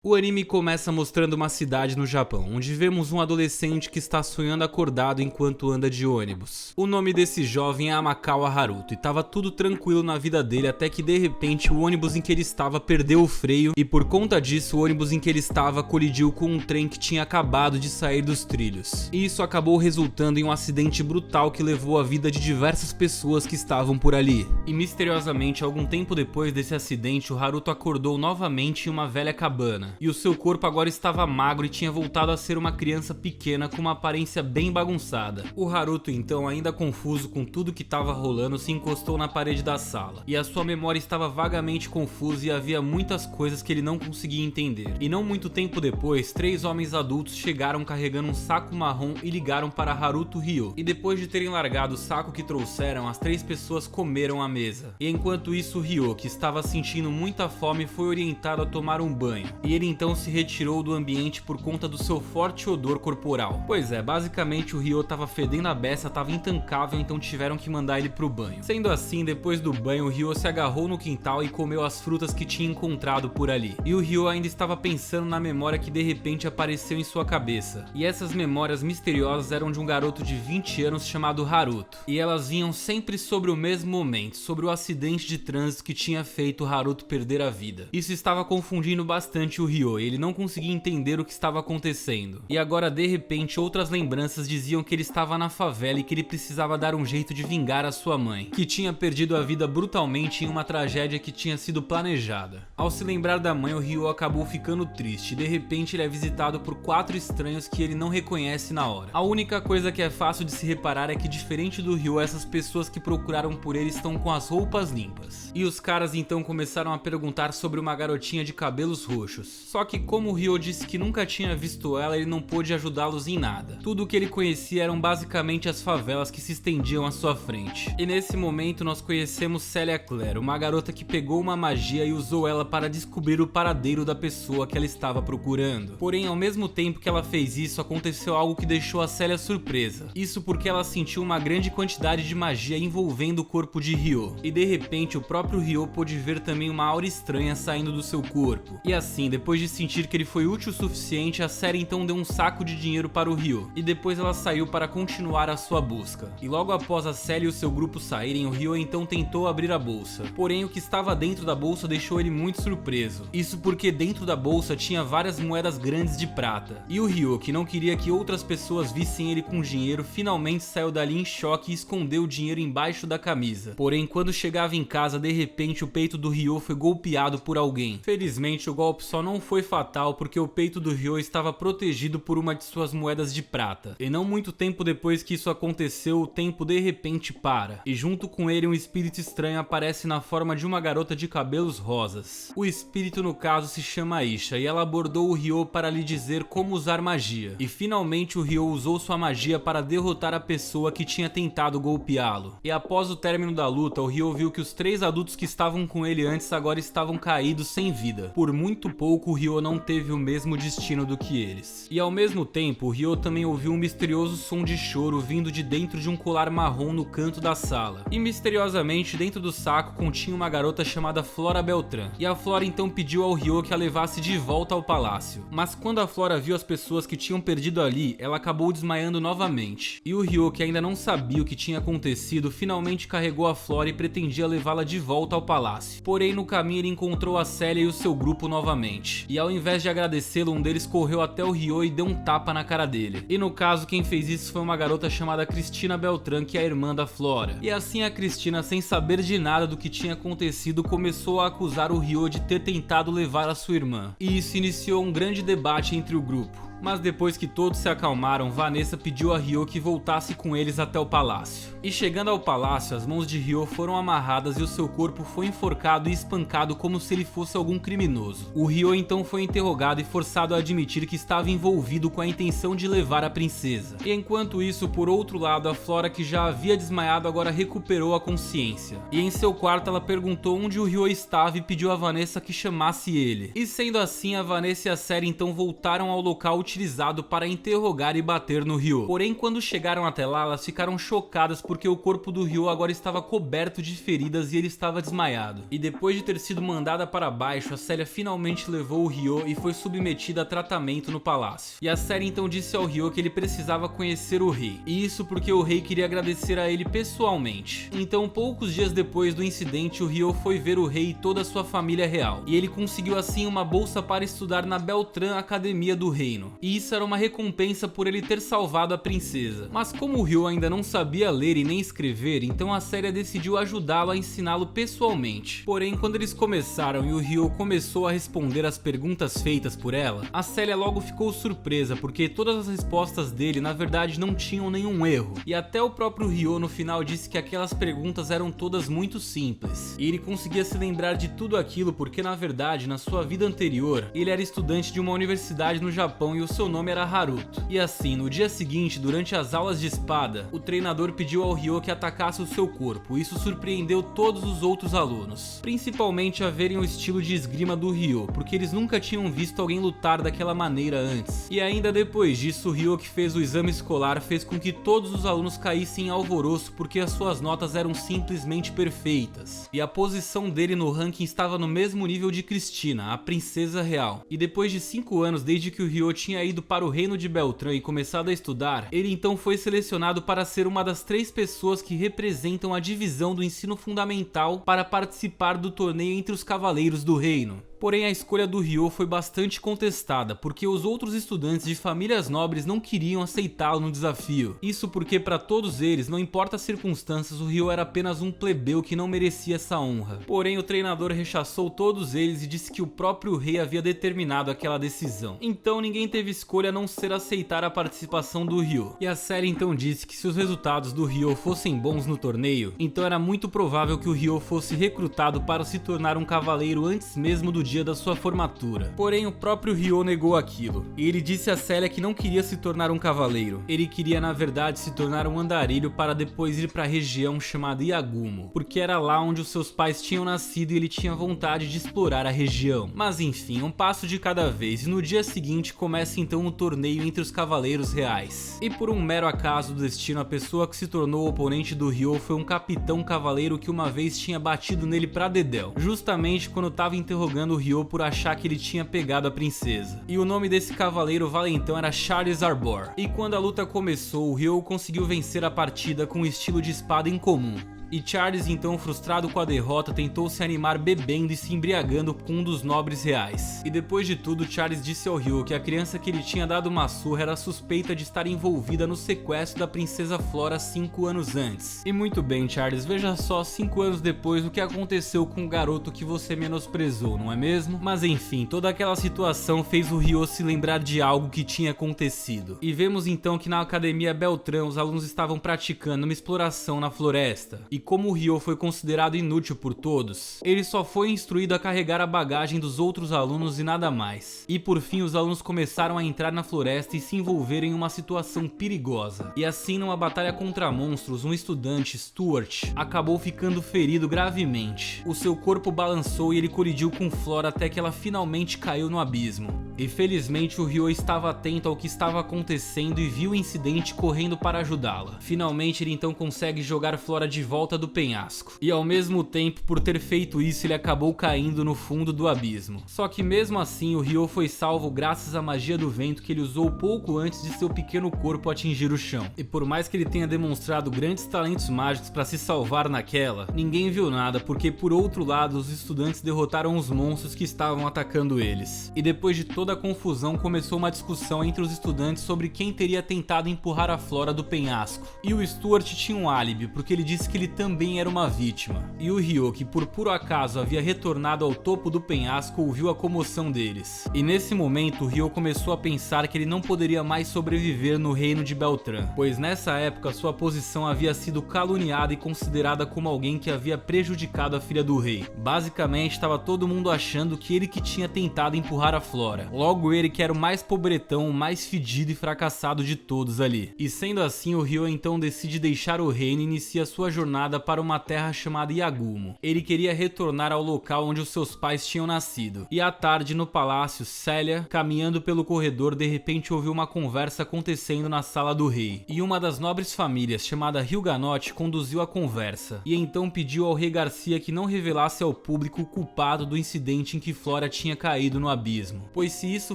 O anime começa mostrando uma cidade no Japão, onde vemos um adolescente que está sonhando acordado enquanto anda de ônibus. O nome desse jovem é Amakawa Haruto e estava tudo tranquilo na vida dele até que de repente o ônibus em que ele estava perdeu o freio e por conta disso o ônibus em que ele estava colidiu com um trem que tinha acabado de sair dos trilhos. E isso acabou resultando em um acidente brutal que levou a vida de diversas pessoas que estavam por ali. E misteriosamente, algum tempo depois desse acidente, o Haruto acordou novamente em uma velha cabana. E o seu corpo agora estava magro e tinha voltado a ser uma criança pequena com uma aparência bem bagunçada. O Haruto então, ainda confuso com tudo que estava rolando, se encostou na parede da sala. E a sua memória estava vagamente confusa e havia muitas coisas que ele não conseguia entender. E não muito tempo depois, 3 homens adultos chegaram carregando um saco marrom e ligaram para Haruto Ryo. E depois de terem largado o saco que trouxeram, as 3 pessoas comeram à mesa. E enquanto isso, Ryo, que estava sentindo muita fome, foi orientado a tomar um banho. E ele então se retirou do ambiente por conta do seu forte odor corporal. Pois é, basicamente o Ryo tava fedendo a beça, tava intancável, então tiveram que mandar ele pro banho. Sendo assim, depois do banho, o Ryo se agarrou no quintal e comeu as frutas que tinha encontrado por ali. E o Ryo ainda estava pensando na memória que de repente apareceu em sua cabeça. E essas memórias misteriosas eram de um garoto de 20 anos chamado Haruto. E elas vinham sempre sobre o mesmo momento, sobre o acidente de trânsito que tinha feito o Haruto perder a vida. Isso estava confundindo bastante o Ryo, ele não conseguia entender o que estava acontecendo. E agora de repente outras lembranças diziam que ele estava na favela e que ele precisava dar um jeito de vingar a sua mãe, que tinha perdido a vida brutalmente em uma tragédia que tinha sido planejada. Ao se lembrar da mãe, o Ryo acabou ficando triste e de repente ele é visitado por 4 estranhos que ele não reconhece na hora. A única coisa que é fácil de se reparar é que diferente do Ryo, essas pessoas que procuraram por ele estão com as roupas limpas. E os caras então começaram a perguntar sobre uma garotinha de cabelos roxos. Só que como o Ryo disse que nunca tinha visto ela, ele não pôde ajudá-los em nada. Tudo o que ele conhecia eram basicamente as favelas que se estendiam à sua frente. E nesse momento nós conhecemos Celia Claire, uma garota que pegou uma magia e usou ela para descobrir o paradeiro da pessoa que ela estava procurando. Porém, ao mesmo tempo que ela fez isso, aconteceu algo que deixou a Celia surpresa. Isso porque ela sentiu uma grande quantidade de magia envolvendo o corpo de Ryo. E de repente o próprio Ryo pôde ver também uma aura estranha saindo do seu corpo. E assim, depois de sentir que ele foi útil o suficiente, a série então deu um saco de dinheiro para o Ryo, e depois ela saiu para continuar a sua busca. E logo após a Celia e o seu grupo saírem, o Ryo então tentou abrir a bolsa, porém o que estava dentro da bolsa deixou ele muito surpreso. Isso porque dentro da bolsa tinha várias moedas grandes de prata, e o Ryo, que não queria que outras pessoas vissem ele com dinheiro, finalmente saiu dali em choque e escondeu o dinheiro embaixo da camisa. Porém, quando chegava em casa, de repente o peito do Ryo foi golpeado por alguém. Felizmente o golpe só não foi fatal porque o peito do Ryo estava protegido por uma de suas moedas de prata. E não muito tempo depois que isso aconteceu, o tempo de repente para, e junto com ele um espírito estranho aparece na forma de uma garota de cabelos rosas. O espírito no caso se chama Aisha e ela abordou o Ryo para lhe dizer como usar magia. E finalmente o Ryo usou sua magia para derrotar a pessoa que tinha tentado golpeá-lo. E após o término da luta, o Ryo viu que os 3 adultos que estavam com ele antes agora estavam caídos sem vida. Por muito pouco o Ryo não teve o mesmo destino do que eles. E ao mesmo tempo, o Ryo também ouviu um misterioso som de choro vindo de dentro de um colar marrom no canto da sala. E misteriosamente, dentro do saco continha uma garota chamada Flora Beltran. E a Flora então pediu ao Ryo que a levasse de volta ao palácio. Mas quando a Flora viu as pessoas que tinham perdido ali, ela acabou desmaiando novamente. E o Ryo, que ainda não sabia o que tinha acontecido, finalmente carregou a Flora e pretendia levá-la de volta ao palácio. Porém, no caminho ele encontrou a Celia e o seu grupo novamente. E ao invés de agradecê-lo, um deles correu até o Ryo e deu um tapa na cara dele. E no caso, quem fez isso foi uma garota chamada Cristina Beltran, que é a irmã da Flora. E assim a Cristina, sem saber de nada do que tinha acontecido, começou a acusar o Ryo de ter tentado levar a sua irmã. E isso iniciou um grande debate entre o grupo. Mas depois que todos se acalmaram, Vanessa pediu a Ryo que voltasse com eles até o palácio. E chegando ao palácio, as mãos de Ryo foram amarradas e o seu corpo foi enforcado e espancado como se ele fosse algum criminoso. O Ryo então foi interrogado e forçado a admitir que estava envolvido com a intenção de levar a princesa. E enquanto isso, por outro lado, a Flora, que já havia desmaiado, agora recuperou a consciência. E em seu quarto ela perguntou onde o Ryo estava e pediu a Vanessa que chamasse ele. E sendo assim, a Vanessa e a Celia então voltaram ao local utilizado para interrogar e bater no Ryo. Porém, quando chegaram até lá, elas ficaram chocadas porque o corpo do Ryo agora estava coberto de feridas e ele estava desmaiado. E depois de ter sido mandada para baixo, a Célia finalmente levou o Ryo e foi submetida a tratamento no palácio. E a Célia então disse ao Ryo que ele precisava conhecer o rei. E isso porque o rei queria agradecer a ele pessoalmente. Então, poucos dias depois do incidente, o Ryo foi ver o rei e toda a sua família real. E ele conseguiu assim uma bolsa para estudar na Beltran Academia do Reino. E isso era uma recompensa por ele ter salvado a princesa. Mas como o Ryo ainda não sabia ler e nem escrever, então a Célia decidiu ajudá-lo a ensiná-lo pessoalmente. Porém, quando eles começaram e o Ryo começou a responder as perguntas feitas por ela, a Célia logo ficou surpresa porque todas as respostas dele na verdade não tinham nenhum erro. E até o próprio Ryo no final disse que aquelas perguntas eram todas muito simples. E ele conseguia se lembrar de tudo aquilo porque na verdade na sua vida anterior ele era estudante de uma universidade no Japão e o seu nome era Haruto. E assim, no dia seguinte, durante as aulas de espada, o treinador pediu ao Ryo que atacasse o seu corpo. Isso surpreendeu todos os outros alunos, principalmente a verem o estilo de esgrima do Ryo, porque eles nunca tinham visto alguém lutar daquela maneira antes. E ainda depois disso, o Ryo, que fez o exame escolar, fez com que todos os alunos caíssem em alvoroço porque as suas notas eram simplesmente perfeitas. E a posição dele no ranking estava no mesmo nível de Cristina, a princesa real. E depois de 5 anos desde que o Ryo tinha ido para o reino de Beltran e começado a estudar, ele então foi selecionado para ser uma das 3 pessoas que representam a divisão do ensino fundamental para participar do torneio entre os cavaleiros do reino. Porém, a escolha do Ryo foi bastante contestada, porque os outros estudantes de famílias nobres não queriam aceitá-lo no desafio. Isso porque para todos eles, não importa as circunstâncias, o Ryo era apenas um plebeu que não merecia essa honra. Porém, o treinador rechaçou todos eles e disse que o próprio rei havia determinado aquela decisão. Então, ninguém teve escolha a não ser aceitar a participação do Ryo. E a série então disse que se os resultados do Ryo fossem bons no torneio, então era muito provável que o Ryo fosse recrutado para se tornar um cavaleiro antes mesmo do dia da sua formatura. Porém, o próprio Ryo negou aquilo, e ele disse a Célia que não queria se tornar um cavaleiro. Ele queria na verdade se tornar um andarilho para depois ir para a região chamada Yagumo, porque era lá onde os seus pais tinham nascido e ele tinha vontade de explorar a região. Mas enfim, um passo de cada vez, e no dia seguinte começa então o torneio entre os cavaleiros reais. E por um mero acaso do destino, a pessoa que se tornou o oponente do Ryo foi um capitão cavaleiro que uma vez tinha batido nele pra dedéu, justamente quando estava interrogando o Ryo por achar que ele tinha pegado a princesa. E o nome desse cavaleiro valentão era Charles Arbor. E quando a luta começou, o Ryo conseguiu vencer a partida com um estilo de espada incomum. E Charles, então frustrado com a derrota, tentou se animar bebendo e se embriagando com um dos nobres reais. E depois de tudo, Charles disse ao Ryo que a criança que ele tinha dado uma surra era suspeita de estar envolvida no sequestro da princesa Flora 5 anos antes. E muito bem, Charles, veja só 5 anos depois o que aconteceu com o garoto que você menosprezou, não é mesmo? Mas enfim, toda aquela situação fez o Ryo se lembrar de algo que tinha acontecido. E vemos então que na Academia Beltran os alunos estavam praticando uma exploração na floresta. E como o Ryo foi considerado inútil por todos, ele só foi instruído a carregar a bagagem dos outros alunos e nada mais. E por fim os alunos começaram a entrar na floresta e se envolverem em uma situação perigosa. E assim, numa batalha contra monstros, um estudante, Stuart, acabou ficando ferido gravemente. O seu corpo balançou e ele colidiu com Flora até que ela finalmente caiu no abismo. E felizmente o Ryo estava atento ao que estava acontecendo e viu o incidente correndo para ajudá-la. Finalmente ele então consegue jogar Flora de volta do penhasco. E ao mesmo tempo, por ter feito isso, ele acabou caindo no fundo do abismo. Só que mesmo assim, o Ryo foi salvo graças à magia do vento que ele usou pouco antes de seu pequeno corpo atingir o chão. E por mais que ele tenha demonstrado grandes talentos mágicos para se salvar naquela, ninguém viu nada, porque por outro lado, os estudantes derrotaram os monstros que estavam atacando eles. E depois de toda a confusão, começou uma discussão entre os estudantes sobre quem teria tentado empurrar a Flora do penhasco. E o Stuart tinha um álibi, porque ele disse que ele também era uma vítima. E o Ryo, que por puro acaso havia retornado ao topo do penhasco, ouviu a comoção deles. E nesse momento, o Ryo começou a pensar que ele não poderia mais sobreviver no reino de Beltran, pois nessa época sua posição havia sido caluniada e considerada como alguém que havia prejudicado a filha do rei. Basicamente, estava todo mundo achando que ele que tinha tentado empurrar a Flora. Logo ele que era o mais pobretão, o mais fedido e fracassado de todos ali. E sendo assim, o Ryo então decide deixar o reino e inicia sua jornada jornada para uma terra chamada Yagumo. Ele queria retornar ao local onde os seus pais tinham nascido. E à tarde, no palácio, Célia, caminhando pelo corredor, de repente ouviu uma conversa acontecendo na sala do rei. E uma das nobres famílias, chamada Hyuga-Note, conduziu a conversa. E então pediu ao rei Garcia que não revelasse ao público o culpado do incidente em que Flora tinha caído no abismo. Pois se isso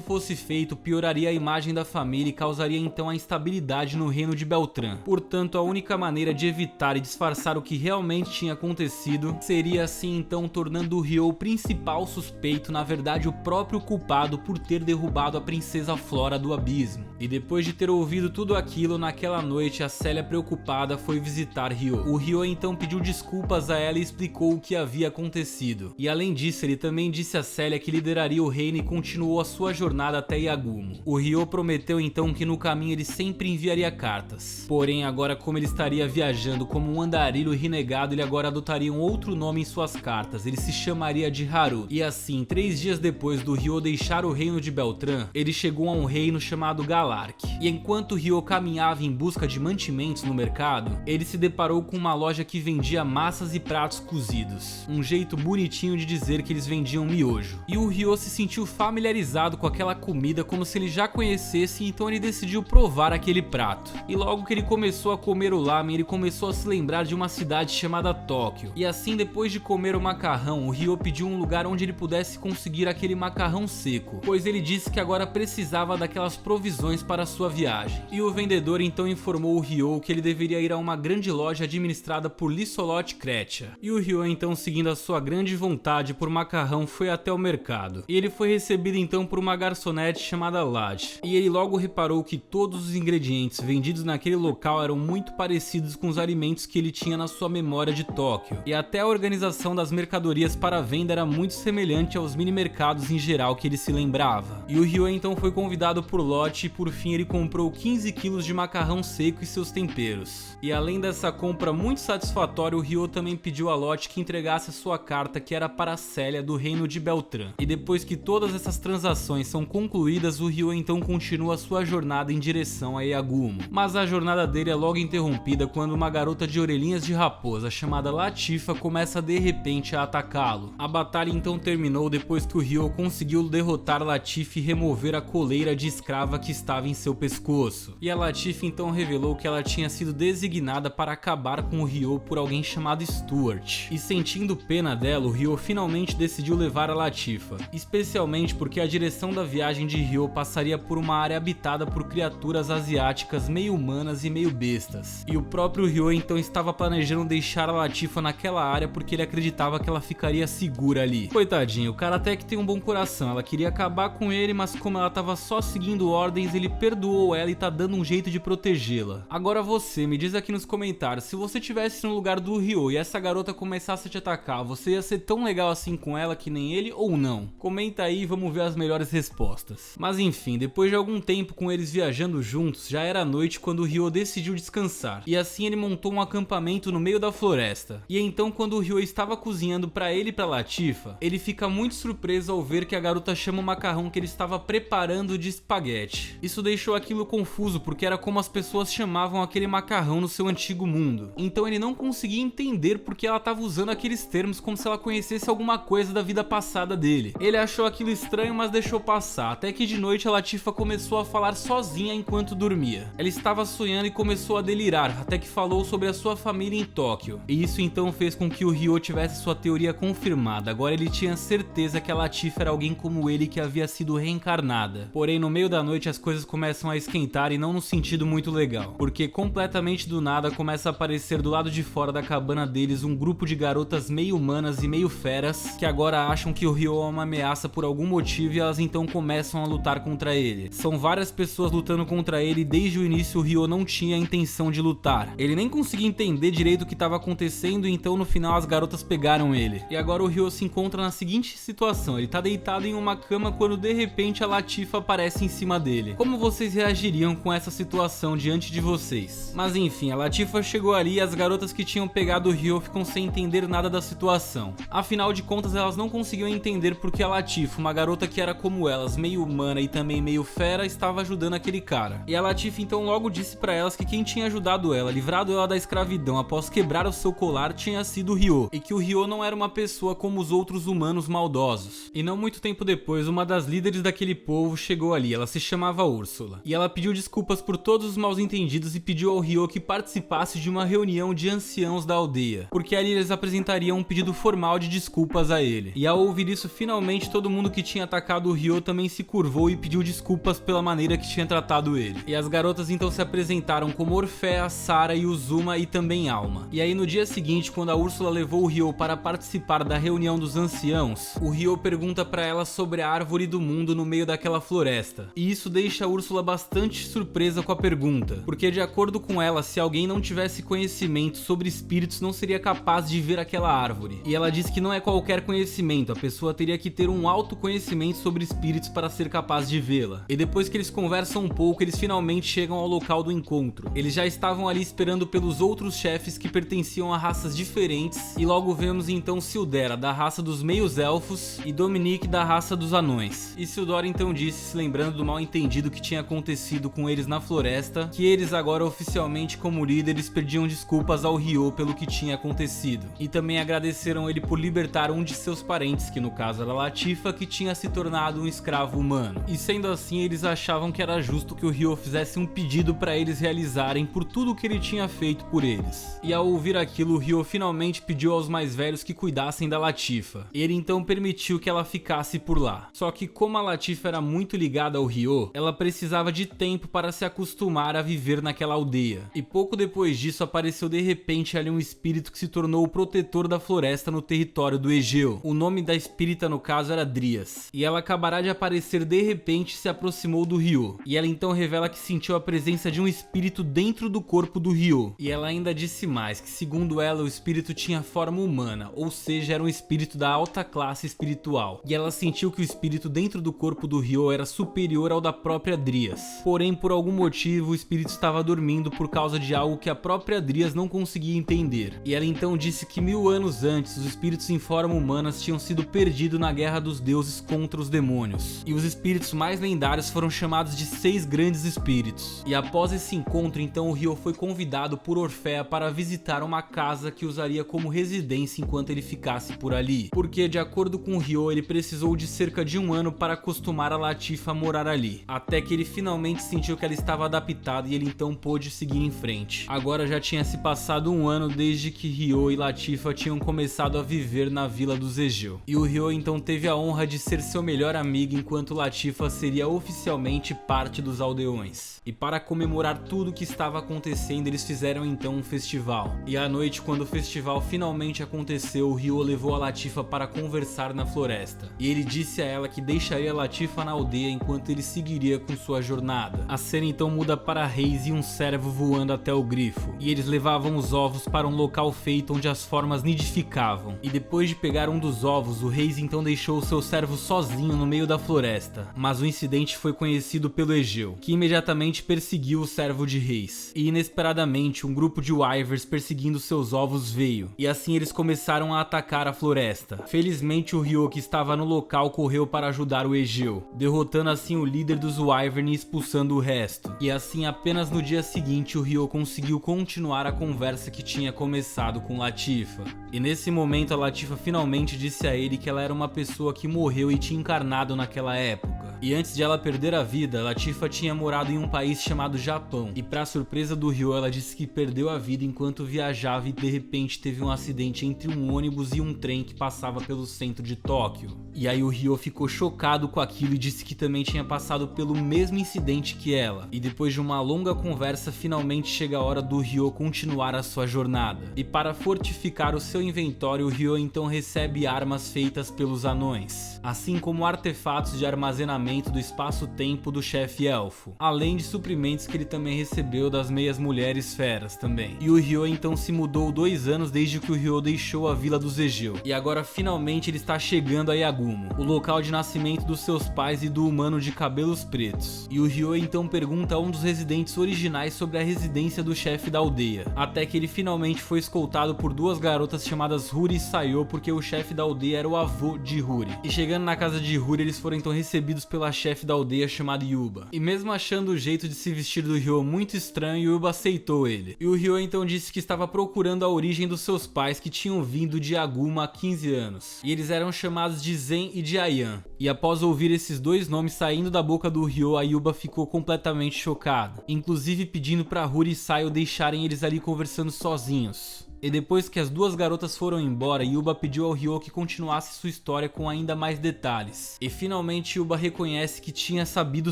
fosse feito, pioraria a imagem da família e causaria então a instabilidade no reino de Beltrán. Portanto, a única maneira de evitar e disfarçar o que realmente tinha acontecido seria assim então tornando o Ryo o principal suspeito, na verdade o próprio culpado por ter derrubado a princesa Flora do abismo. E depois de ter ouvido tudo aquilo, naquela noite a Célia preocupada foi visitar Ryo. O Ryo então pediu desculpas a ela e explicou o que havia acontecido. E além disso, ele também disse a Célia que lideraria o reino e continuou a sua jornada até Yagumo. O Ryo prometeu então que no caminho ele sempre enviaria cartas. Porém, agora como ele estaria viajando como um andarilho renegado, ele agora adotaria um outro nome em suas cartas. Ele se chamaria de Haru. E assim, 3 dias depois do Ryo deixar o reino de Beltrán, ele chegou a um reino chamado Galark. E enquanto o Ryo caminhava em busca de mantimentos no mercado, ele se deparou com uma loja que vendia massas e pratos cozidos. Um jeito bonitinho de dizer que eles vendiam miojo. E o Ryo se sentiu familiarizado com aquela comida como se ele já conhecesse, então ele decidiu provar aquele prato. E logo que ele começou a comer o lamen, ele começou a se lembrar de uma cidade chamada Tóquio. E assim, depois de comer o macarrão, o Ryo pediu um lugar onde ele pudesse conseguir aquele macarrão seco, pois ele disse que agora precisava daquelas provisões para sua viagem. E o vendedor então informou o Ryo que ele deveria ir a uma grande loja administrada por Lissolot Kretia. E o Ryo então, seguindo a sua grande vontade por macarrão, foi até o mercado. E ele foi recebido então por uma garçonete chamada Lade. E ele logo reparou que todos os ingredientes vendidos naquele local eram muito parecidos com os alimentos que ele tinha na sua memória de Tóquio. E até a organização das mercadorias para venda era muito semelhante aos mini mercados em geral que ele se lembrava. E o Ryo então foi convidado por Lot e por fim ele comprou 15 quilos de macarrão seco e seus temperos. E além dessa compra muito satisfatória, o Ryo também pediu a Lot que entregasse a sua carta, que era para Célia do reino de Beltrán. E depois que todas essas transações são concluídas, o Ryo então continua sua jornada em direção a Yagumo. Mas a jornada dele é logo interrompida quando uma garota de orelhinhas de raposa chamada Latifa começa de repente a atacá-lo. A batalha então terminou depois que o Ryo conseguiu derrotar Latifa e remover a coleira de escrava que estava em seu pescoço. E a Latifa então revelou que ela tinha sido designada para acabar com o Ryo por alguém chamado Stuart. E sentindo pena dela, o Ryo finalmente decidiu levar a Latifa, especialmente porque a direção da viagem de Ryo passaria por uma área habitada por criaturas asiáticas meio humanas e meio bestas. E o próprio Ryo então estava planejando deixar a Latifa naquela área porque ele acreditava que ela ficaria segura ali. Coitadinho, o cara até que tem um bom coração, ela queria acabar com ele, mas como ela tava só seguindo ordens, ele perdoou ela e tá dando um jeito de protegê-la. Agora você, me diz aqui nos comentários, se você estivesse no lugar do Ryo e essa garota começasse a te atacar, você ia ser tão legal assim com ela que nem ele ou não? Comenta aí e vamos ver as melhores respostas. Mas enfim, depois de algum tempo com eles viajando juntos, já era noite quando o Ryo decidiu descansar. E assim ele montou um acampamento no meio da floresta. E então quando o Ryo estava cozinhando pra ele e pra Latifa, ele fica muito surpreso ao ver que a garota chama o macarrão que ele estava preparando de espaguete. Isso deixou aquilo confuso porque era como as pessoas chamavam aquele macarrão no seu antigo mundo. Então ele não conseguia entender porque ela estava usando aqueles termos como se ela conhecesse alguma coisa da vida passada dele. Ele achou aquilo estranho, mas deixou passar, até que de noite a Latifa começou a falar sozinha enquanto dormia. Ela estava sonhando e começou a delirar, até que falou sobre a sua família em Tóquio. E isso então fez com que o Ryo tivesse sua teoria confirmada. Agora ele tinha certeza que a Latifa era alguém como ele que havia sido reencarnada. Porém, no meio da noite as coisas começam a esquentar e não no sentido muito legal, porque completamente do nada começa a aparecer do lado de fora da cabana deles um grupo de garotas meio humanas e meio feras que agora acham que o Ryo é uma ameaça por algum motivo e elas então começam a lutar contra ele. São várias pessoas lutando contra ele e desde o início o Ryo não tinha a intenção de lutar. Ele nem conseguia entender direito o que estava acontecendo, então no final as garotas pegaram ele. E agora o Ryo se encontra na seguinte situação, ele tá deitado em uma cama quando de repente a Latifa aparece em cima dele. Como vocês reagiriam com essa situação diante de vocês? Mas enfim, a Latifa chegou ali e as garotas que tinham pegado o Ryo ficam sem entender nada da situação. Afinal de contas elas não conseguiam entender porque a Latifa, uma garota que era como elas, meio humana e também meio fera, estava ajudando aquele cara. E a Latifa então logo disse pra elas que quem tinha ajudado ela, livrado ela da escravidão após após quebrar o seu colar tinha sido o Ryo, e que o Ryo não era uma pessoa como os outros humanos maldosos. E não muito tempo depois, uma das líderes daquele povo chegou ali, ela se chamava Úrsula, e ela pediu desculpas por todos os mal entendidos e pediu ao Ryo que participasse de uma reunião de anciãos da aldeia, porque ali eles apresentariam um pedido formal de desculpas a ele. E ao ouvir isso, finalmente todo mundo que tinha atacado o Ryo também se curvou e pediu desculpas pela maneira que tinha tratado ele. E as garotas então se apresentaram como Orfea, Sara e Uzuma e também Alma. E aí no dia seguinte, quando a Úrsula levou o Ryo para participar da reunião dos anciãos, o Ryo pergunta para ela sobre a árvore do mundo no meio daquela floresta. E isso deixa a Úrsula bastante surpresa com a pergunta, porque de acordo com ela, se alguém não tivesse conhecimento sobre espíritos não seria capaz de ver aquela árvore. E ela diz que não é qualquer conhecimento, a pessoa teria que ter um autoconhecimento sobre espíritos para ser capaz de vê-la. E depois que eles conversam um pouco, eles finalmente chegam ao local do encontro. Eles já estavam ali esperando pelos outros chefes que pertenciam a raças diferentes, e logo vemos então Sildera, da raça dos meios elfos, e Dominique, da raça dos anões. E Sildora então disse, se lembrando do mal entendido que tinha acontecido com eles na floresta, que eles agora oficialmente como líderes pediam desculpas ao Ryo pelo que tinha acontecido. E também agradeceram ele por libertar um de seus parentes, que no caso era Latifa, que tinha se tornado um escravo humano. E sendo assim, eles achavam que era justo que o Ryo fizesse um pedido para eles realizarem por tudo que ele tinha feito por eles. E ao ouvir aquilo, o Ryo finalmente pediu aos mais velhos que cuidassem da Latifa. Ele então permitiu que ela ficasse por lá. Só que como a Latifa era muito ligada ao Ryo, ela precisava de tempo para se acostumar a viver naquela aldeia. E pouco depois disso apareceu de repente ali um espírito que se tornou o protetor da floresta no território do Egeu. O nome da espírita no caso era Drias. E ela acabará de aparecer de repente e se aproximou do Ryo. E ela então revela que sentiu a presença de um espírito dentro do corpo do Ryo. E ela ainda disse mais, que segundo ela o espírito tinha forma humana, ou seja, era um espírito da alta classe espiritual. E ela sentiu que o espírito dentro do corpo do Ryo era superior ao da própria Drias. Porém, por algum motivo, o espírito estava dormindo por causa de algo que a própria Drias não conseguia entender. E ela então disse que 1000 anos antes, os espíritos em forma humana tinham sido perdidos na guerra dos deuses contra os demônios. E os espíritos mais lendários foram chamados de 6 grandes espíritos. E após esse encontro, então o Ryo foi convidado por Orfea para visitar uma casa que usaria como residência enquanto ele ficasse por ali. Porque, de acordo com o Ryo, ele precisou de cerca de 1 ano para acostumar a Latifa a morar ali. Até que ele finalmente sentiu que ela estava adaptada e ele então pôde seguir em frente. Agora já tinha se passado 1 ano desde que Ryo e Latifa tinham começado a viver na vila dos Egeu. E o Ryo então teve a honra de ser seu melhor amigo, enquanto Latifa seria oficialmente parte dos aldeões. E para comemorar tudo o que estava acontecendo, eles fizeram então um festival. E à noite, quando o festival finalmente aconteceu, o Ryo levou a Latifa para conversar na floresta. E ele disse a ela que deixaria a Latifa na aldeia enquanto ele seguiria com sua jornada. A cena então muda para Reis e um servo voando até o grifo. E eles levavam os ovos para um local feito onde as formas nidificavam. E depois de pegar um dos ovos, o Reis então deixou o seu servo sozinho no meio da floresta. Mas o incidente foi conhecido pelo Egeu, que imediatamente perseguiu o servo de Reis. E inesperadamente, um grupo de Wyvers perseguindo seus ovos veio. E assim eles começaram a atacar a floresta. Felizmente o Ryo, que estava no local, correu para ajudar o Egeu, derrotando assim o líder dos Wyvern e expulsando o resto. E assim apenas no dia seguinte o Ryo conseguiu continuar a conversa que tinha começado com Latifa. E nesse momento a Latifa finalmente disse a ele que ela era uma pessoa que morreu e tinha encarnado naquela época. E antes de ela perder a vida, Latifa tinha morado em um país chamado Japão. E para surpresa do Ryo, ela disse que perdeu a vida enquanto viajava e de repente teve um acidente entre um ônibus e um trem que passava pelo centro de Tóquio. E aí o Ryo ficou chocado com aquilo e disse que também tinha passado pelo mesmo incidente que ela. E depois de uma longa conversa, finalmente chega a hora do Ryo continuar a sua jornada. E para fortificar o seu inventório, o Ryo então recebe armas feitas pelos anões, assim como artefatos de armazenamento do espaço-tempo do chefe elfo, além de suprimentos que ele também recebeu das meias mulheres feras também. E o Ryo então se mudou 2 anos desde que o Ryo deixou a vila dos Egeu. E agora finalmente ele está chegando a Yagumo, o local de nascimento dos seus pais e do humano de cabelos pretos. E o Ryo então pergunta a um dos residentes originais sobre a residência do chefe da aldeia, até que ele finalmente foi escoltado por 2 garotas chamadas Huri e Sayo, porque o chefe da aldeia era o avô de Huri. E chegando na casa de Huri, eles foram então recebidos pela chefe da aldeia chamada Yuba. E mesmo achando o jeito de se vestir do Ryo muito estranho, Yuba aceitou ele. E o Ryo então disse que estava procurando a origem dos seus pais que tinham vindo de Aguma há 15 anos. E eles eram chamados de Zen e de Ayan. E após ouvir esses dois nomes saindo da boca do Ryo, a Yuba ficou completamente chocada, inclusive pedindo para Huri e Sayo deixarem eles ali conversando sozinhos. E depois que as duas garotas foram embora, Yuba pediu ao Ryo que continuasse sua história com ainda mais detalhes. E finalmente Yuba reconhece que tinha sabido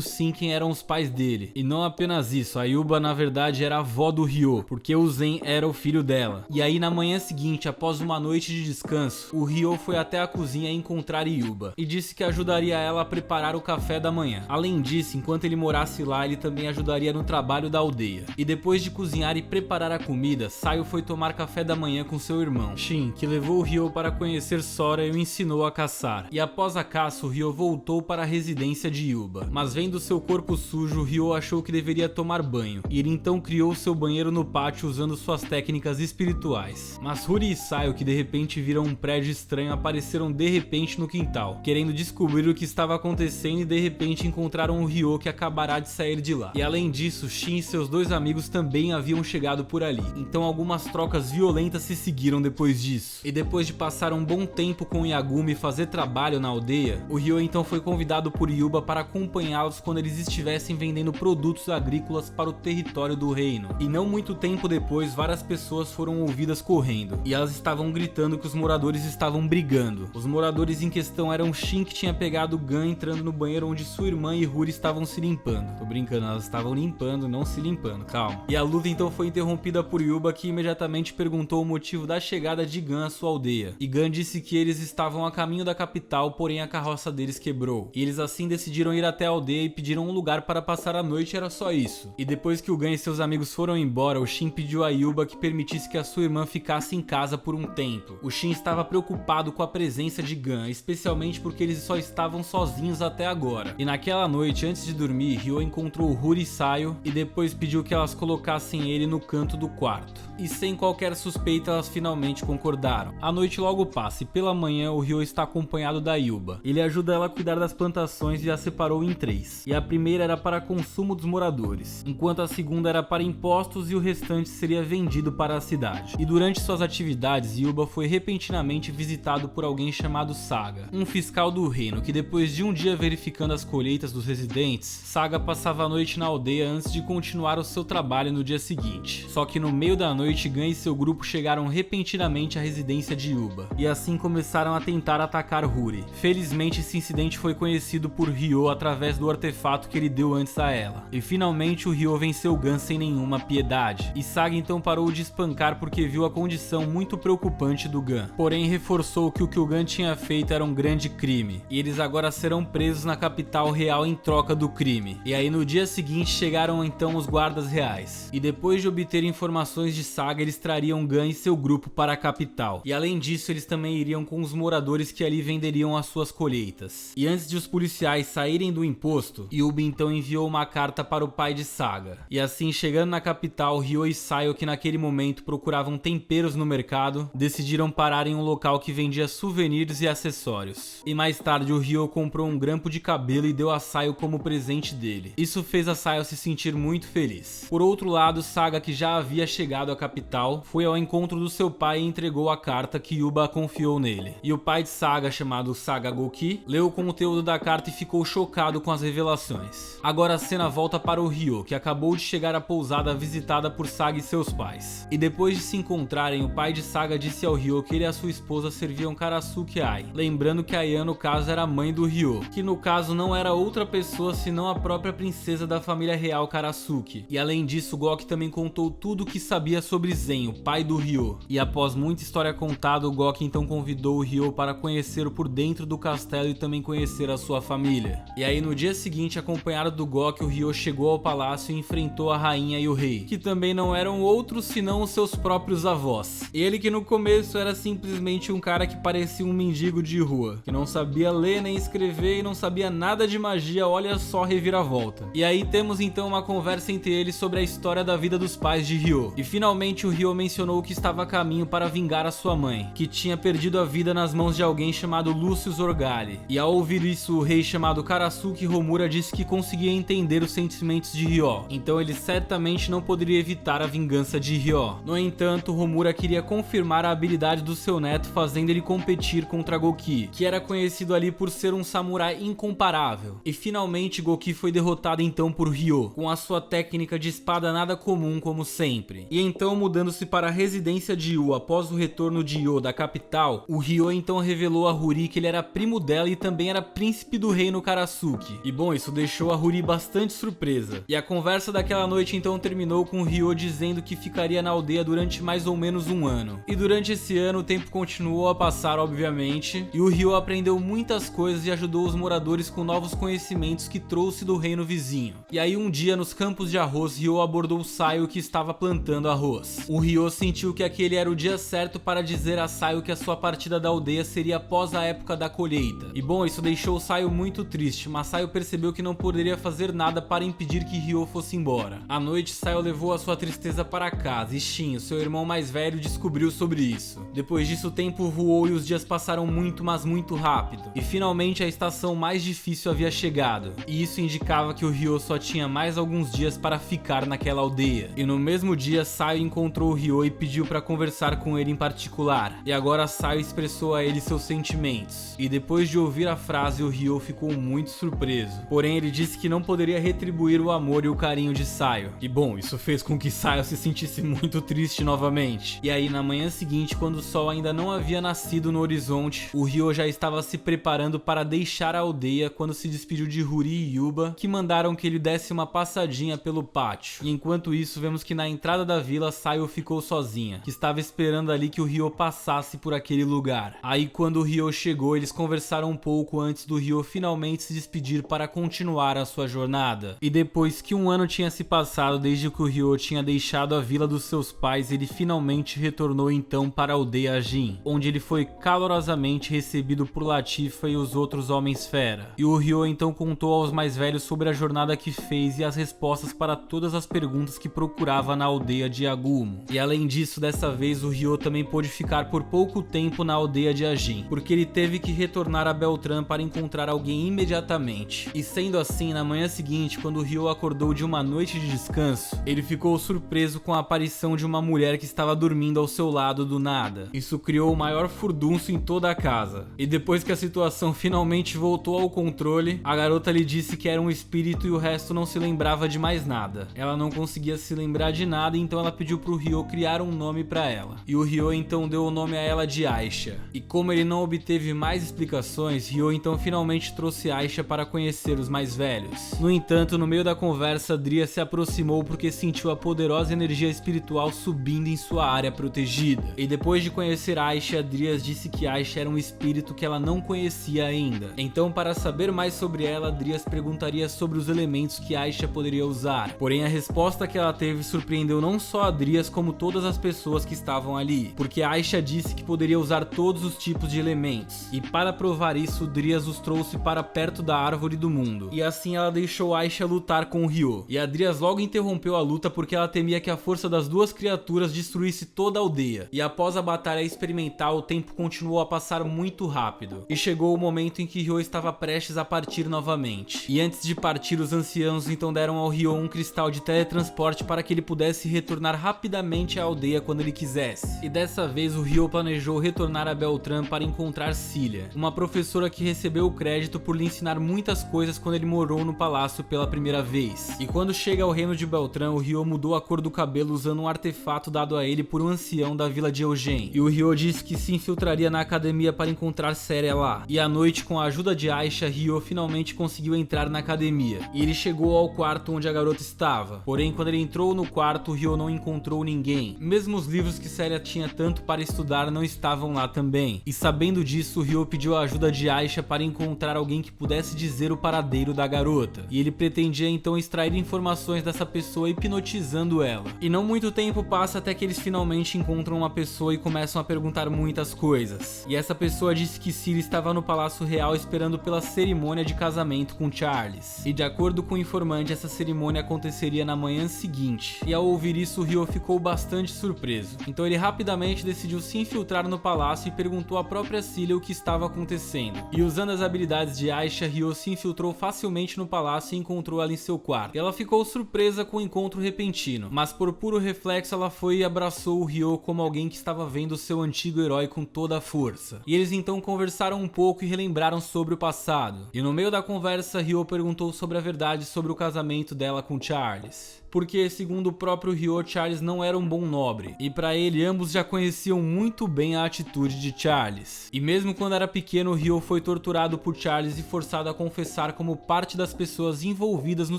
sim quem eram os pais dele. E não apenas isso, a Yuba na verdade era a avó do Ryo, porque o Zen era o filho dela. E aí na manhã seguinte, após uma noite de descanso, o Ryo foi até a cozinha encontrar Yuba e disse que ajudaria ela a preparar o café da manhã. Além disso, enquanto ele morasse lá, ele também ajudaria no trabalho da aldeia. E depois de cozinhar e preparar a comida, Sayo foi tomar café da manhã com seu irmão, Shin, que levou o Ryo para conhecer Sora e o ensinou a caçar. E após a caça, o Ryo voltou para a residência de Yuba. Mas vendo seu corpo sujo, o Ryo achou que deveria tomar banho. E ele então criou seu banheiro no pátio usando suas técnicas espirituais. Mas Huri e Sayo, que de repente viram um prédio estranho, apareceram de repente no quintal, querendo descobrir o que estava acontecendo e de repente encontraram o Ryo que acabará de sair de lá. E além disso, Shin e seus dois amigos também haviam chegado por ali. Então algumas trocas violentas se seguiram depois disso. E depois de passar um bom tempo com Yagumi e fazer trabalho na aldeia, o Ryo então foi convidado por Yuba para acompanhá-los quando eles estivessem vendendo produtos agrícolas para o território do reino. E não muito tempo depois, várias pessoas foram ouvidas correndo, e elas estavam gritando que os moradores estavam brigando. Os moradores em questão eram Shin, que tinha pegado Gun entrando no banheiro onde sua irmã e Huri estavam se limpando. Tô brincando, elas estavam limpando, não se limpando, calma. E a luta então foi interrompida por Yuba, que imediatamente perguntou o motivo da chegada de Gun à sua aldeia. E Gun disse que eles estavam a caminho da capital, porém a carroça deles quebrou. E eles assim decidiram ir até a aldeia e pediram um lugar para passar a noite, era só isso. E depois que o Gun e seus amigos foram embora, o Shin pediu a Yuba que permitisse que a sua irmã ficasse em casa por um tempo. O Shin estava preocupado com a presença de Gun, especialmente porque eles só estavam sozinhos até agora. E naquela noite, antes de dormir, Ryo encontrou Huri e Sayo e depois pediu que elas colocassem ele no canto do quarto. E sem qualquer suspeita, elas finalmente concordaram. A noite logo passa e pela manhã o Ryo está acompanhado da Yuba. Ele ajuda ela a cuidar das plantações e a separou em 3. E a primeira era para consumo dos moradores, enquanto a segunda era para impostos e o restante seria vendido para a cidade. E durante suas atividades, Yuba foi repentinamente visitado por alguém chamado Saga, um fiscal do reino, que depois de um dia verificando as colheitas dos residentes, Saga passava a noite na aldeia antes de continuar o seu trabalho no dia seguinte. Só que no meio da noite, Gun e seu grupo chegaram repentinamente à residência de Yuba, e assim começaram a tentar atacar Huri. Felizmente esse incidente foi conhecido por Ryo através do artefato que ele deu antes a ela. E finalmente o Ryo venceu Gun sem nenhuma piedade. E Saga então parou de espancar porque viu a condição muito preocupante do Gun. Porém reforçou que o Gun tinha feito era um grande crime. E eles agora serão presos na capital real em troca do crime. E aí no dia seguinte chegaram então os guardas reais. E depois de obter informações de Saga, eles trariam Gun e seu grupo para a capital. E além disso, eles também iriam com os moradores que ali venderiam as suas colheitas. E antes de os policiais saírem do imposto, Yuba então enviou uma carta para o pai de Saga. E assim, chegando na capital, Ryo e Sayo, que naquele momento procuravam temperos no mercado, decidiram parar em um local que vendia souvenirs e acessórios. E mais tarde, o Ryo comprou um grampo de cabelo e deu a Sayo como presente dele. Isso fez a Sayo se sentir muito feliz. Por outro lado, Saga, que já havia chegado à capital, foi ao encontro do seu pai e entregou a carta que Yuba confiou nele. E o pai de Saga, chamado Saga Goki, leu o conteúdo da carta e ficou chocado com as revelações. Agora a cena volta para o Ryo, que acabou de chegar à pousada visitada por Saga e seus pais. E depois de se encontrarem, o pai de Saga disse ao Ryo que ele e a sua esposa serviam Karasuke Ai, lembrando que Ayan no caso era a mãe do Ryo, que no caso não era outra pessoa senão a própria princesa da família real Karasuke. E além disso, Goki também contou tudo o que sabia sobre Zen, o pai do Ryo. E após muita história contada, o Goki então convidou o Ryo para conhecer por dentro do castelo e também conhecer a sua família. E aí no dia seguinte, acompanhado do Goki, o Ryo chegou ao palácio e enfrentou a rainha e o rei, que também não eram outros senão os seus próprios avós. Ele que no começo era simplesmente um cara que parecia um mendigo de rua, que não sabia ler nem escrever e não sabia nada de magia, olha só a reviravolta. E aí temos então uma conversa entre eles sobre a história da vida dos pais de Ryo. E finalmente o Ryo mencionou mencionou que estava a caminho para vingar a sua mãe, que tinha perdido a vida nas mãos de alguém chamado Lucius Orgali. E ao ouvir isso, o rei chamado Karasuke Homura disse que conseguia entender os sentimentos de Ryo, então ele certamente não poderia evitar a vingança de Ryo. No entanto, Homura queria confirmar a habilidade do seu neto, fazendo ele competir contra Goki, que era conhecido ali por ser um samurai incomparável. E finalmente Goki foi derrotado então por Ryo, com a sua técnica de espada nada comum como sempre. E então, mudando-se para a residência de Yu após o retorno de Yo da capital, o Ryo então revelou a Huri que ele era primo dela e também era príncipe do reino Karasuke. E bom, isso deixou a Huri bastante surpresa. E a conversa daquela noite então terminou com o Ryo dizendo que ficaria na aldeia durante mais ou menos um ano. E durante esse ano o tempo continuou a passar, obviamente, e o Ryo aprendeu muitas coisas e ajudou os moradores com novos conhecimentos que trouxe do reino vizinho. E aí um dia nos campos de arroz, Ryo abordou Sayo, que estava plantando arroz. O Ryo sentiu que aquele era o dia certo para dizer a Sayo que a sua partida da aldeia seria após a época da colheita. E bom, isso deixou Sayo muito triste, mas Sayo percebeu que não poderia fazer nada para impedir que Ryo fosse embora. À noite, Sayo levou a sua tristeza para casa e Shin, seu irmão mais velho, descobriu sobre isso. Depois disso, o tempo voou e os dias passaram muito, mas muito rápido. E finalmente a estação mais difícil havia chegado. E isso indicava que o Ryo só tinha mais alguns dias para ficar naquela aldeia. E no mesmo dia, Sayo encontrou o Ryo e pediu para conversar com ele em particular. E agora Sayo expressou a ele seus sentimentos. E depois de ouvir a frase, o Ryo ficou muito surpreso. Porém, ele disse que não poderia retribuir o amor e o carinho de Sayo. E bom, isso fez com que Sayo se sentisse muito triste novamente. E aí, na manhã seguinte, quando o sol ainda não havia nascido no horizonte, o Ryo já estava se preparando para deixar a aldeia quando se despediu de Huri e Yuba, que mandaram que ele desse uma passadinha pelo pátio. E enquanto isso, vemos que na entrada da vila, Sayo ficou sozinha, que estava esperando ali que o Ryo passasse por aquele lugar. Aí quando o Ryo chegou, eles conversaram um pouco antes do Ryo finalmente se despedir para continuar a sua jornada. E depois que um ano tinha se passado desde que o Ryo tinha deixado a vila dos seus pais, ele finalmente retornou então para a aldeia Jin, onde ele foi calorosamente recebido por Latifa e os outros homens fera. E o Ryo então contou aos mais velhos sobre a jornada que fez e as respostas para todas as perguntas que procurava na aldeia de Agumo. E além disso, dessa vez o Ryo também pôde ficar por pouco tempo na aldeia de Ajin, porque ele teve que retornar a Beltran para encontrar alguém imediatamente. E sendo assim, na manhã seguinte, quando o Ryo acordou de uma noite de descanso, ele ficou surpreso com a aparição de uma mulher que estava dormindo ao seu lado do nada. Isso criou o maior furdunço em toda a casa. E depois que a situação finalmente voltou ao controle, a garota lhe disse que era um espírito e o resto não se lembrava de mais nada. Ela não conseguia se lembrar de nada, então ela pediu pro Ryo criar um nome para ela. E o Ryo então deu o nome a ela de Aisha. E como ele não obteve mais explicações, Ryo então finalmente trouxe Aisha para conhecer os mais velhos. No entanto, no meio da conversa, Dria se aproximou porque sentiu a poderosa energia espiritual subindo em sua área protegida. E depois de conhecer Aisha, Drias disse que Aisha era um espírito que ela não conhecia ainda. Então, para saber mais sobre ela, Drias perguntaria sobre os elementos que Aisha poderia usar. Porém, a resposta que ela teve surpreendeu não só a Drias, como todas as pessoas que estavam ali, porque Aisha disse que poderia usar todos os tipos de elementos. E para provar isso, Drias os trouxe para perto da árvore do mundo. E assim ela deixou Aisha lutar com o Ryo. E a Drias logo interrompeu a luta porque ela temia que a força das duas criaturas destruísse toda a aldeia. E após a batalha experimental, o tempo continuou a passar muito rápido. E chegou o momento em que Ryo estava prestes a partir novamente. E antes de partir, os anciãos então deram ao Ryo um cristal de teletransporte para que ele pudesse retornar rapidamente à aldeia quando ele quisesse. E dessa vez o Ryo planejou retornar a Beltran para encontrar Cilia, uma professora que recebeu o crédito por lhe ensinar muitas coisas quando ele morou no palácio pela primeira vez. E quando chega ao reino de Beltran, o Ryo mudou a cor do cabelo usando um artefato dado a ele por um ancião da vila de Eugen. E o Ryo disse que se infiltraria na academia para encontrar Séria lá. E à noite, com a ajuda de Aisha, Ryo finalmente conseguiu entrar na academia. E ele chegou ao quarto onde a garota estava. Porém, quando ele entrou no quarto, o Ryo não encontrou ninguém. Mesmo os livros que Séria tinha tanto para estudar não estavam lá também. E sabendo disso, o Ryo pediu a ajuda de Aisha para encontrar alguém que pudesse dizer o paradeiro da garota. E ele pretendia então extrair informações dessa pessoa hipnotizando ela. E não muito tempo passa até que eles finalmente encontram uma pessoa e começam a perguntar muitas coisas. E essa pessoa disse que Ciri estava no Palácio Real esperando pela cerimônia de casamento com Charles. E de acordo com o informante, essa cerimônia aconteceria na manhã seguinte. E ao ouvir isso, o Ryo ficou bastante surpreso. Então ele rapidamente decidiu se infiltrar no palácio e perguntou à própria Cilia o que estava acontecendo. E usando as habilidades de Aisha, Ryo se infiltrou facilmente no palácio e encontrou ela em seu quarto. E ela ficou surpresa com o encontro repentino, mas por puro reflexo ela foi e abraçou o Ryo como alguém que estava vendo seu antigo herói com toda a força. E eles então conversaram um pouco e relembraram sobre o passado. E no meio da conversa, Ryo perguntou sobre a verdade sobre o casamento dela com Charles. Porque, segundo o próprio Ryo, Charles não era um bom nobre, e para ele ambos já conheciam muito bem a atitude de Charles. E mesmo quando era pequeno, Ryo foi torturado por Charles e forçado a confessar como parte das pessoas envolvidas no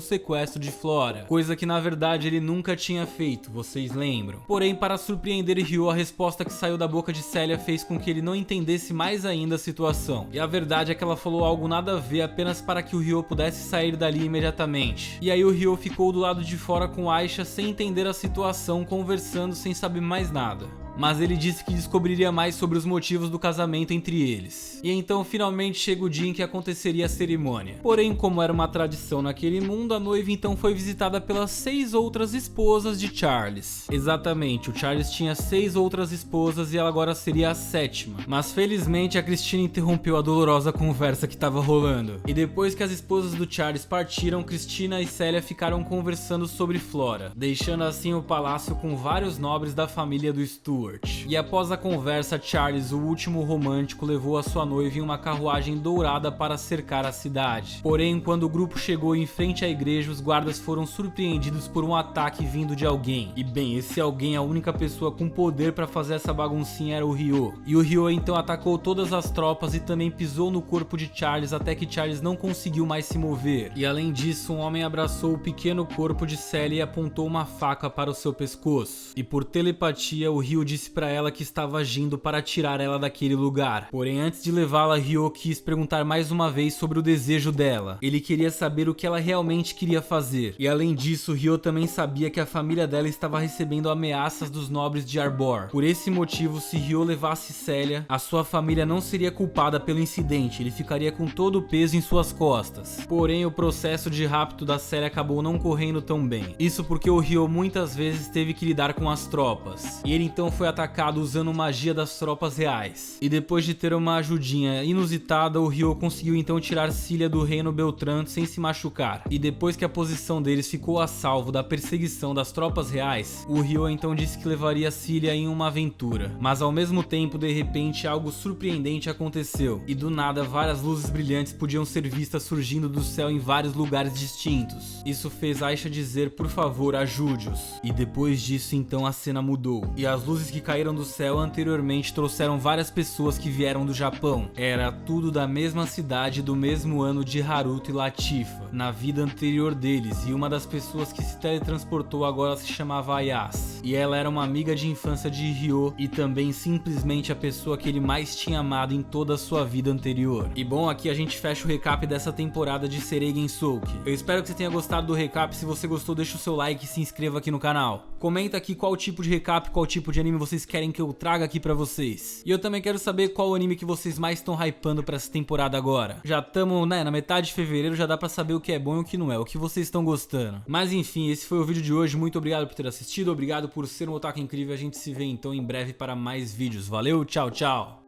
sequestro de Flora, coisa que na verdade ele nunca tinha feito, vocês lembram? Porém, para surpreender Ryo, a resposta que saiu da boca de Celia fez com que ele não entendesse mais ainda a situação. E a verdade é que ela falou algo nada a ver apenas para que o Ryo pudesse sair dali imediatamente. E aí o Ryo ficou do lado de fora com Aisha sem entender a situação, conversando sem saber mais nada. Mas ele disse que descobriria mais sobre os motivos do casamento entre eles. E então finalmente chega o dia em que aconteceria a cerimônia. Porém, como era uma tradição naquele mundo, a noiva então foi visitada pelas 6 outras esposas de Charles. Exatamente, o Charles tinha 6 outras esposas e ela agora seria a 7ª. Mas felizmente a Cristina interrompeu a dolorosa conversa que estava rolando. E depois que as esposas do Charles partiram, Cristina e Celia ficaram conversando sobre Flora, deixando assim o palácio com vários nobres da família do Stuart. E após a conversa, Charles, o último romântico, levou a sua noiva em uma carruagem dourada para cercar a cidade. Porém, quando o grupo chegou em frente à igreja, os guardas foram surpreendidos por um ataque vindo de alguém. E bem, esse alguém, a única pessoa com poder para fazer essa baguncinha, era o Ryo. E o Ryo então atacou todas as tropas e também pisou no corpo de Charles até que Charles não conseguiu mais se mover. E além disso, um homem abraçou o pequeno corpo de Celia e apontou uma faca para o seu pescoço. E por telepatia, o Ryo disse para ela que estava agindo para tirar ela daquele lugar. Porém, antes de levá-la, Ryo quis perguntar mais uma vez sobre o desejo dela. Ele queria saber o que ela realmente queria fazer. E além disso, Ryo também sabia que a família dela estava recebendo ameaças dos nobres de Arbor. Por esse motivo, se Ryo levasse Celia, a sua família não seria culpada pelo incidente, ele ficaria com todo o peso em suas costas. Porém, o processo de rapto da Celia acabou não correndo tão bem. Isso porque o Ryo muitas vezes teve que lidar com as tropas. E ele então foi atacado usando magia das tropas reais. E depois de ter uma ajudinha inusitada, o Ryo conseguiu então tirar Cilia do reino Beltrand sem se machucar. E depois que a posição deles ficou a salvo da perseguição das tropas reais, o Ryo então disse que levaria Cilia em uma aventura. Mas ao mesmo tempo, de repente, algo surpreendente aconteceu. E do nada, várias luzes brilhantes podiam ser vistas surgindo do céu em vários lugares distintos. Isso fez Aisha dizer: por favor, ajude-os. E depois disso então a cena mudou. E as luzes que caíram do céu anteriormente trouxeram várias pessoas que vieram do Japão. Era tudo da mesma cidade do mesmo ano de Haruto e Latifa, na vida anterior deles, e uma das pessoas que se teletransportou agora se chamava Ayase. E ela era uma amiga de infância de Ryo e também simplesmente a pessoa que ele mais tinha amado em toda a sua vida anterior. E bom, aqui a gente fecha o recap dessa temporada de Sereigen Souki. Eu espero que você tenha gostado do recap. Se você gostou, deixa o seu like e se inscreva aqui no canal. Comenta aqui qual tipo de recap, qual tipo de anime vocês querem que eu traga aqui pra vocês. E eu também quero saber qual anime que vocês mais estão hypando pra essa temporada agora. Já estamos, né, na metade de fevereiro, já dá pra saber o que é bom e o que não é, o que vocês estão gostando. Mas enfim, esse foi o vídeo de hoje. Muito obrigado por ter assistido, obrigado por ser um otaku incrível. A gente se vê então em breve para mais vídeos. Valeu, tchau, tchau!